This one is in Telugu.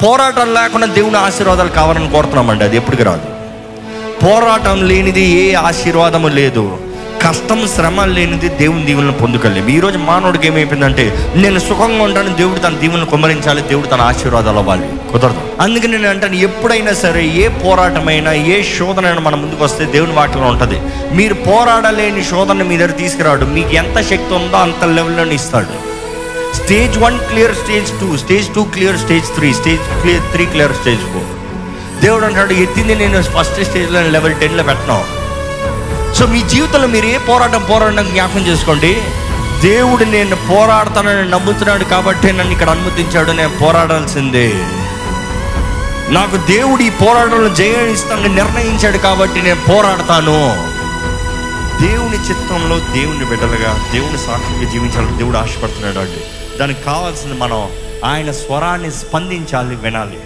పోరాటం లేకుండా దేవుని ఆశీర్వాదాలు కావాలని కోరుతున్నామండి, అది ఎప్పటికి రాదు. పోరాటం లేనిది ఏ ఆశీర్వాదము లేదు. కష్టం శ్రమ లేనిది దేవుని దీవులను పొందుకోలేము. ఈరోజు మానవుడికి ఏమైపోయిందంటే, నేను సుఖంగా ఉంటాను, దేవుడు తన దీవులను కుమ్మరించాలి, దేవుడు తన ఆశీర్వాదాలు అవ్వాలి, కుదరదు. అందుకని నేను అంటాను, ఎప్పుడైనా సరే ఏ పోరాటమైనా ఏ శోధనైనా మన ముందుకు వస్తే దేవుని వాక్యంలో ఉంటుంది, మీరు పోరాడలేని శోధన మీ దగ్గర తీసుకురాడు, మీకు ఎంత శక్తి ఉందో అంత లెవెల్లో ఇస్తాడు. Stage 1 clear, stage 2, stage 2 clear, stage 3, stage 3 clear, stage 4. దేవుడు అంటాడు, ఎత్తింది నేను ఫస్ట్ స్టేజ్లో లెవెల్ 10లో పెట్టను. సో మీ జీవితంలో మీరు ఏ పోరాటం జ్ఞాపకం చేసుకోండి, దేవుడు నేను పోరాడతానని నమ్ముతున్నాడు కాబట్టి నన్ను ఇక్కడ అనుమతించాడు, నేను పోరాడాల్సిందే. నాకు దేవుడు ఈ పోరాటంలో జయం ఇస్తానని నిర్ణయించాడు కాబట్టి నేను పోరాడతాను. దేవుని చిత్తంలో దేవుని బిడ్డలుగా దేవుని సాక్షిగా జీవించాలని దేవుడు ఆశపడుతున్నాడు అండి. దానికి కావాల్సింది మనం ఆయన స్వరాన్ని స్పందించాలి, వినాలి.